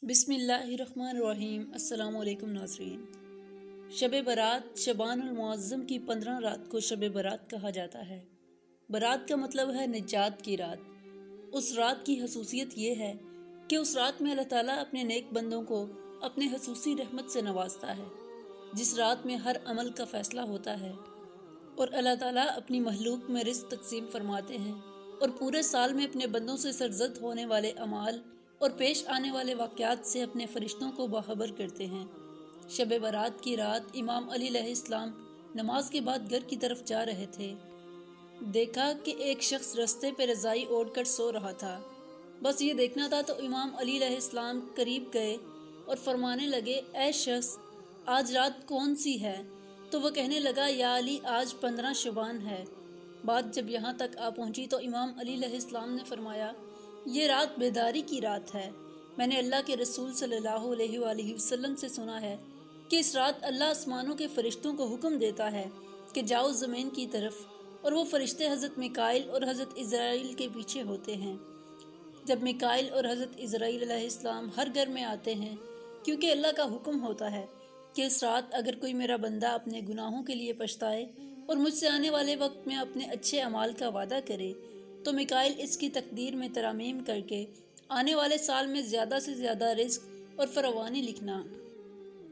بسم اللہ الرحمن الرحیم۔ السلام علیکم ناظرین۔ شب برات شبان المعظم کی 15 رات کو شب برات کہا جاتا ہے۔ برات کا مطلب ہے نجات کی رات۔ اس رات کی خصوصیت یہ ہے کہ اس رات میں اللہ تعالیٰ اپنے نیک بندوں کو اپنے خصوصی رحمت سے نوازتا ہے، جس رات میں ہر عمل کا فیصلہ ہوتا ہے اور اللہ تعالیٰ اپنی مخلوق میں رزق تقسیم فرماتے ہیں اور پورے سال میں اپنے بندوں سے سرزد ہونے والے اعمال اور پیش آنے والے واقعات سے اپنے فرشتوں کو باخبر کرتے ہیں۔ شب برات کی رات امام علی علیہ السلام نماز کے بعد گھر کی طرف جا رہے تھے۔ دیکھا کہ ایک شخص رستے پہ رضائی اوڑھ کر سو رہا تھا۔ بس یہ دیکھنا تھا تو امام علی علیہ السلام قریب گئے اور فرمانے لگے، اے شخص، آج رات کون سی ہے؟ تو وہ کہنے لگا، یا علی، آج 15 شعبان ہے۔ بات جب یہاں تک آ پہنچی تو امام علی علیہ السلام نے فرمایا، یہ رات بیداری کی رات ہے۔ میں نے اللہ کے رسول صلی اللہ علیہ وآلہ وسلم سے سنا ہے کہ اس رات اللہ آسمانوں کے فرشتوں کو حکم دیتا ہے کہ جاؤ زمین کی طرف، اور وہ فرشتے حضرت میکائیل اور حضرت عزرائیل کے پیچھے ہوتے ہیں۔ جب میکائیل اور حضرت عزرائیل علیہ السلام ہر گھر میں آتے ہیں، کیونکہ اللہ کا حکم ہوتا ہے کہ اس رات اگر کوئی میرا بندہ اپنے گناہوں کے لیے پچھتائے اور مجھ سے آنے والے وقت میں اپنے اچھے اعمال کا وعدہ کرے تو میکائیل اس کی تقدیر میں ترامیم کر کے آنے والے سال میں زیادہ سے زیادہ رزق اور فراوانی لکھنا۔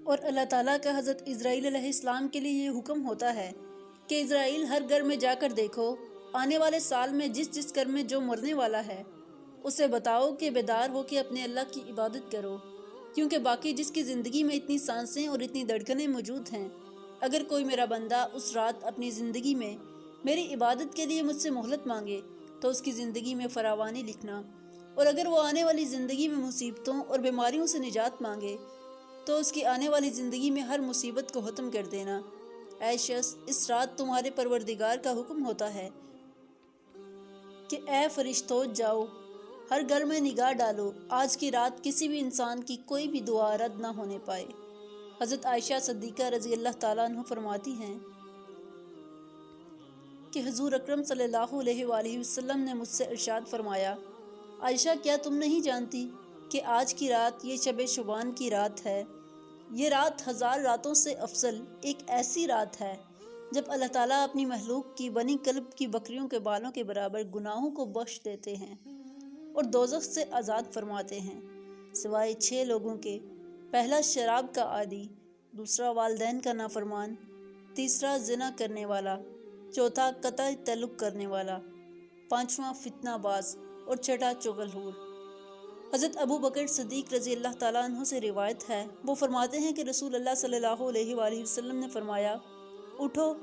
اور اللہ تعالیٰ کا حضرت عزرائیل علیہ السلام کے لیے یہ حکم ہوتا ہے کہ عزرائیل ہر گھر میں جا کر دیکھو، آنے والے سال میں جس جس گھر میں جو مرنے والا ہے اسے بتاؤ کہ بیدار ہو کے اپنے اللہ کی عبادت کرو، کیونکہ باقی جس کی زندگی میں اتنی سانسیں اور اتنی دھڑکنیں موجود ہیں، اگر کوئی میرا بندہ اس رات اپنی زندگی میں میری عبادت کے لیے مجھ سے مہلت مانگے تو اس کی زندگی میں فراوانی لکھنا، اور اگر وہ آنے والی زندگی میں مصیبتوں اور بیماریوں سے نجات مانگے تو اس کی آنے والی زندگی میں ہر مصیبت کو ختم کر دینا۔ اے شخص، اس رات تمہارے پروردگار کا حکم ہوتا ہے کہ اے فرشتوں، جاؤ ہر گھر میں نگاہ ڈالو، آج کی رات کسی بھی انسان کی کوئی بھی دعا رد نہ ہونے پائے۔ حضرت عائشہ صدیقہ رضی اللہ تعالیٰ عنہ فرماتی ہیں کہ حضور اکرم صلی اللہ علیہ وآلہ وسلم نے مجھ سے ارشاد فرمایا، عائشہ، کیا تم نہیں جانتی کہ آج کی رات یہ شب شعبان کی رات ہے؟ یہ رات 1000 راتوں سے افضل ایک ایسی رات ہے جب اللہ تعالیٰ اپنی مخلوق کی بنی کلب کی بکریوں کے بالوں کے برابر گناہوں کو بخش دیتے ہیں اور دوزخ سے آزاد فرماتے ہیں، سوائے 6 لوگوں کے۔ پہلا شراب کا عادی، دوسرا والدین کا نافرمان، تیسرا زنا کرنے والا، چوتھا قطع تعلق کرنے والا، پانچواں فتنہ باز اور چھٹا چغل خور۔ حضرت ابو بکر صدیق رضی اللہ تعالیٰ عنہ سے روایت ہے، وہ فرماتے ہیں کہ رسول اللہ صلی اللہ علیہ وآلہ وسلم نے فرمایا، اٹھو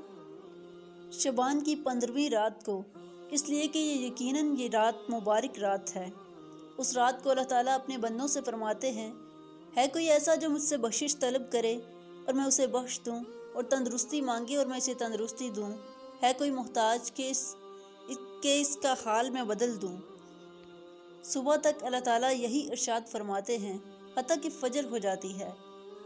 شعبان کی 15ویں رات کو، اس لیے کہ یہ یقیناً یہ رات مبارک رات ہے۔ اس رات کو اللہ تعالیٰ اپنے بندوں سے فرماتے ہیں، ہے کوئی ایسا جو مجھ سے بخشش طلب کرے اور میں اسے بخش دوں، اور تندرستی مانگے اور میں اسے تندرستی دوں؟ ہے کوئی محتاج کہ اس کا حال میں بدل دوں؟ صبح تک اللہ تعالیٰ یہی ارشاد فرماتے ہیں حتیٰ کہ فجر ہو جاتی ہے۔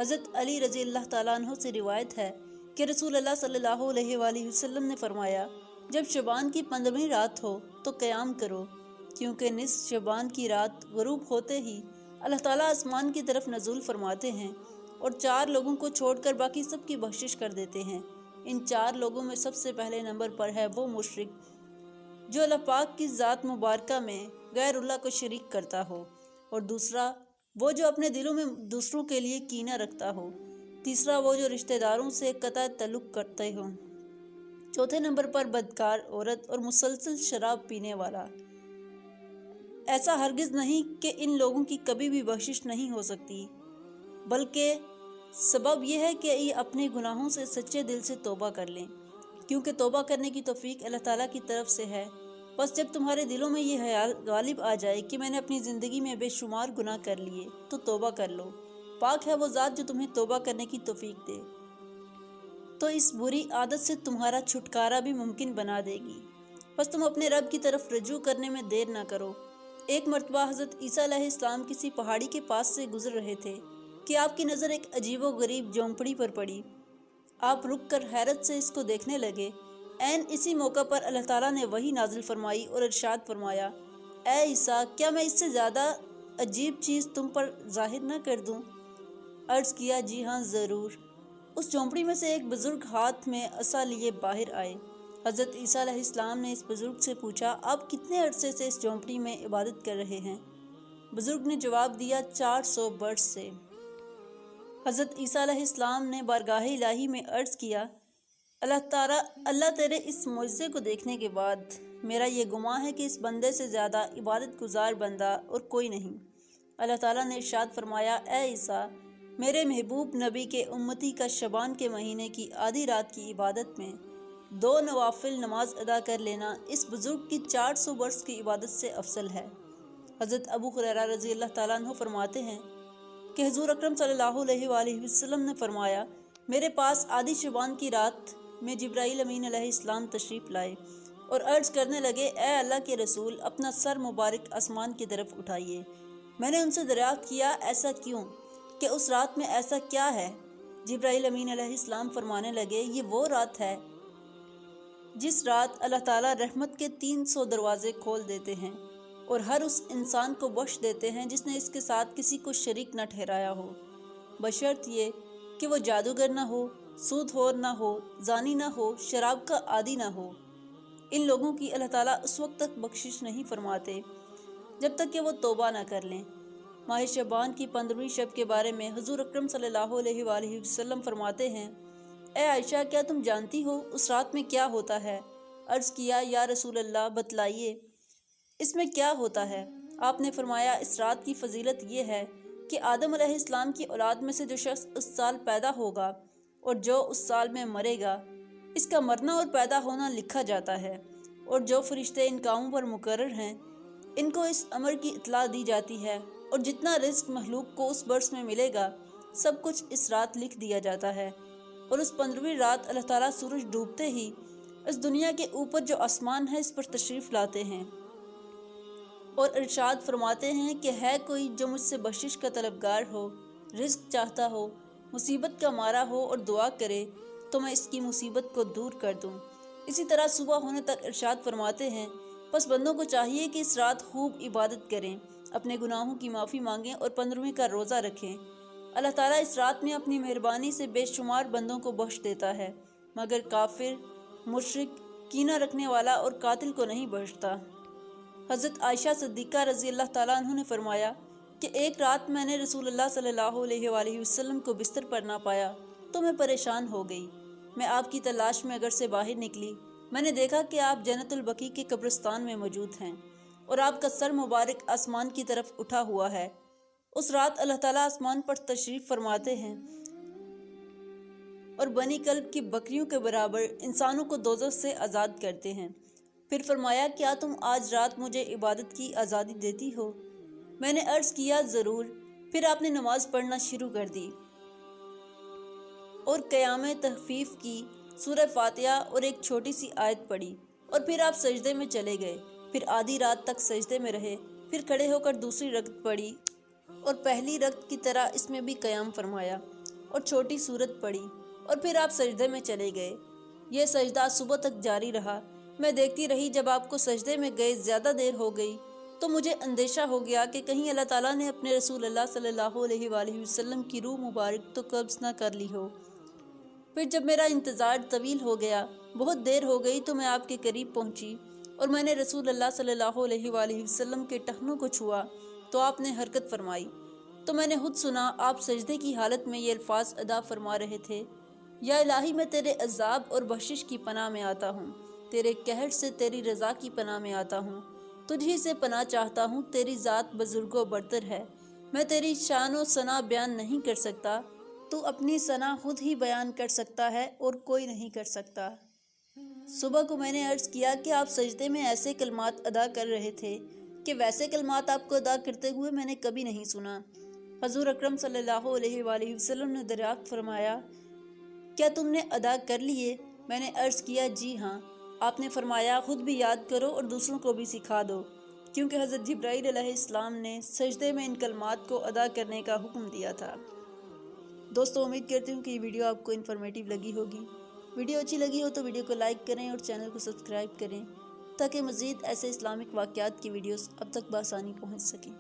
حضرت علی رضی اللہ تعالیٰ عنہ سے روایت ہے کہ رسول اللہ صلی اللہ علیہ وآلہ وسلم نے فرمایا، جب شعبان کی 15ویں رات ہو تو قیام کرو، کیونکہ نصف شعبان کی رات غروب ہوتے ہی اللہ تعالیٰ آسمان کی طرف نزول فرماتے ہیں اور 4 لوگوں کو چھوڑ کر باقی سب کی بخشش کر دیتے ہیں۔ ان 4 لوگوں میں سب سے پہلے نمبر پر ہے وہ مشرک جو اللہ پاک کی ذات مبارکہ میں غیر اللہ کو شریک کرتا ہو، اور دوسرا وہ جو اپنے دلوں میں دوسروں کے لیے کینہ رکھتا ہو، تیسرا وہ جو رشتہ داروں سے قطع تعلق کرتے ہوں، چوتھے نمبر پر بدکار عورت اور مسلسل شراب پینے والا۔ ایسا ہرگز نہیں کہ ان لوگوں کی کبھی بھی بخشش نہیں ہو سکتی، بلکہ سبب یہ ہے کہ یہ اپنے گناہوں سے سچے دل سے توبہ کر لیں، کیونکہ توبہ کرنے کی توفیق اللہ تعالیٰ کی طرف سے ہے۔ بس جب تمہارے دلوں میں یہ خیال غالب آ جائے کہ میں نے اپنی زندگی میں بے شمار گناہ کر لیے تو توبہ کر لو، پاک ہے وہ ذات جو تمہیں توبہ کرنے کی توفیق دے، تو اس بری عادت سے تمہارا چھٹکارا بھی ممکن بنا دے گی۔ بس تم اپنے رب کی طرف رجوع کرنے میں دیر نہ کرو۔ ایک مرتبہ حضرت عیسیٰ علیہ السلام کسی پہاڑی کے پاس سے گزر رہے تھے کہ آپ کی نظر ایک عجیب و غریب جھونپڑی پر پڑی۔ آپ رک کر حیرت سے اس کو دیکھنے لگے۔ عین اسی موقع پر اللہ تعالیٰ نے وحی نازل فرمائی اور ارشاد فرمایا، اے عیسیٰ، کیا میں اس سے زیادہ عجیب چیز تم پر ظاہر نہ کر دوں؟ عرض کیا جی ہاں ضرور۔ اس جھونپڑی میں سے ایک بزرگ ہاتھ میں عصا لیے باہر آئے۔ حضرت عیسیٰ علیہ السلام نے اس بزرگ سے پوچھا، آپ کتنے عرصے سے اس جھونپڑی میں عبادت کر رہے ہیں؟ بزرگ نے جواب دیا، 400 برس سے۔ حضرت عیسیٰ علیہ السلام نے بارگاہ الہی میں عرض کیا، اللہ تیرے اس معجزے کو دیکھنے کے بعد میرا یہ گمان ہے کہ اس بندے سے زیادہ عبادت گزار بندہ اور کوئی نہیں۔ اللہ تعالیٰ نے ارشاد فرمایا، اے عیسیٰ، میرے محبوب نبی کے امتی کا شعبان کے مہینے کی آدھی رات کی عبادت میں 2 نوافل نماز ادا کر لینا اس بزرگ کی 400 برس کی عبادت سے افضل ہے۔ حضرت ابو ہریرہ رضی اللہ تعالیٰ عنہ فرماتے ہیں کہ حضور اکرم صلی اللہ علیہ وآلہ وسلم نے فرمایا، میرے پاس آدھی شعبان کی رات میں جبرائیل امین علیہ السلام تشریف لائے اور عرض کرنے لگے، اے اللہ کے رسول، اپنا سر مبارک آسمان کی طرف اٹھائیے۔ میں نے ان سے دریافت کیا، ایسا کیوں؟ کہ اس رات میں ایسا کیا ہے؟ جبرائیل امین علیہ السلام فرمانے لگے، یہ وہ رات ہے جس رات اللہ تعالیٰ رحمت کے 300 دروازے کھول دیتے ہیں اور ہر اس انسان کو بخش دیتے ہیں جس نے اس کے ساتھ کسی کو شریک نہ ٹھہرایا ہو، بشرط یہ کہ وہ جادوگر نہ ہو، سود خور نہ ہو، زانی نہ ہو، شراب کا عادی نہ ہو۔ ان لوگوں کی اللہ تعالیٰ اس وقت تک بخشش نہیں فرماتے جب تک کہ وہ توبہ نہ کر لیں۔ ماہ شعبان کی 15ویں شب کے بارے میں حضور اکرم صلی اللہ علیہ وآلہ وسلم فرماتے ہیں، اے عائشہ، کیا تم جانتی ہو اس رات میں کیا ہوتا ہے؟ عرض کیا، یا رسول اللہ بتلائیے، اس میں کیا ہوتا ہے؟ آپ نے فرمایا، اس رات کی فضیلت یہ ہے کہ آدم علیہ السلام کی اولاد میں سے جو شخص اس سال پیدا ہوگا اور جو اس سال میں مرے گا، اس کا مرنا اور پیدا ہونا لکھا جاتا ہے، اور جو فرشتے ان کاموں پر مقرر ہیں ان کو اس امر کی اطلاع دی جاتی ہے، اور جتنا رزق مخلوق کو اس برس میں ملے گا سب کچھ اس رات لکھ دیا جاتا ہے۔ اور اس 15ویں رات اللہ تعالیٰ سورج ڈوبتے ہی اس دنیا کے اوپر جو آسمان ہے اس پر تشریف لاتے ہیں اور ارشاد فرماتے ہیں کہ ہے کوئی جو مجھ سے بخشش کا طلبگار ہو، رزق چاہتا ہو، مصیبت کا مارا ہو اور دعا کرے تو میں اس کی مصیبت کو دور کر دوں۔ اسی طرح صبح ہونے تک ارشاد فرماتے ہیں، پس بندوں کو چاہیے کہ اس رات خوب عبادت کریں، اپنے گناہوں کی معافی مانگیں اور 15ویں کا روزہ رکھیں۔ اللہ تعالیٰ اس رات میں اپنی مہربانی سے بے شمار بندوں کو بخش دیتا ہے، مگر کافر، مشرک، کینہ رکھنے والا اور قاتل کو نہیں بخشتا۔ حضرت عائشہ صدیقہ رضی اللہ تعالیٰ عنہ نے فرمایا کہ ایک رات میں نے رسول اللہ صلی اللہ علیہ وآلہ وسلم کو بستر پر نہ پایا تو میں پریشان ہو گئی۔ میں آپ کی تلاش میں گھر سے باہر نکلی، میں نے دیکھا کہ آپ جنت البقیع کے قبرستان میں موجود ہیں اور آپ کا سر مبارک آسمان کی طرف اٹھا ہوا ہے۔ اس رات اللہ تعالیٰ آسمان پر تشریف فرماتے ہیں اور بنی کلب کی بکریوں کے برابر انسانوں کو دوزخ سے آزاد کرتے ہیں۔ پھر فرمایا، کیا تم آج رات مجھے عبادت کی آزادی دیتی ہو؟ میں نے عرض کیا، ضرور۔ پھر آپ نے نماز پڑھنا شروع کر دی اور قیام تخفیف کی، سورہ فاتحہ اور ایک چھوٹی سی آیت پڑھی، اور پھر آپ سجدے میں چلے گئے۔ پھر آدھی رات تک سجدے میں رہے، پھر کھڑے ہو کر دوسری رکعت پڑھی اور پہلی رکعت کی طرح اس میں بھی قیام فرمایا اور چھوٹی سورت پڑھی، اور پھر آپ سجدے میں چلے گئے۔ یہ سجدہ صبح تک جاری رہا۔ میں دیکھتی رہی، جب آپ کو سجدے میں گئے زیادہ دیر ہو گئی تو مجھے اندیشہ ہو گیا کہ کہیں اللہ تعالیٰ نے اپنے رسول اللہ صلی اللہ علیہ وآلہ وسلم کی روح مبارک تو قبض نہ کر لی ہو۔ پھر جب میرا انتظار طویل ہو گیا، بہت دیر ہو گئی، تو میں آپ کے قریب پہنچی اور میں نے رسول اللہ صلی اللہ علیہ وآلہ وسلم کے ٹخنوں کو چھوا تو آپ نے حرکت فرمائی، تو میں نے خود سنا آپ سجدے کی حالت میں یہ الفاظ ادا فرما رہے تھے، یا الہی، میں تیرے عذاب اور بخشش کی پناہ میں آتا ہوں، تیرے قہر سے تیری رضا کی پناہ میں آتا ہوں، تجھ ہی سے پناہ چاہتا ہوں، تیری ذات بزرگ و برتر ہے، میں تیری شان و ثنا بیان نہیں کر سکتا، تو اپنی ثنا خود ہی بیان کر سکتا ہے اور کوئی نہیں کر سکتا۔ صبح کو میں نے عرض کیا کہ آپ سجدے میں ایسے کلمات ادا کر رہے تھے کہ ویسے کلمات آپ کو ادا کرتے ہوئے میں نے کبھی نہیں سنا۔ حضور اکرم صلی اللہ علیہ وآلہ وسلم نے دریافت فرمایا، کیا تم نے ادا کر لیے؟ میں نے عرض کیا، جی ہاں۔ آپ نے فرمایا، خود بھی یاد کرو اور دوسروں کو بھی سکھا دو، کیونکہ حضرت جبرائیل علیہ السلام نے سجدے میں ان کلمات کو ادا کرنے کا حکم دیا تھا۔ دوستو، امید کرتی ہوں کہ یہ ویڈیو آپ کو انفارمیٹیو لگی ہوگی۔ ویڈیو اچھی لگی ہو تو ویڈیو کو لائک کریں اور چینل کو سبسکرائب کریں تاکہ مزید ایسے اسلامک واقعات کی ویڈیوز اب تک بآسانی پہنچ سکیں۔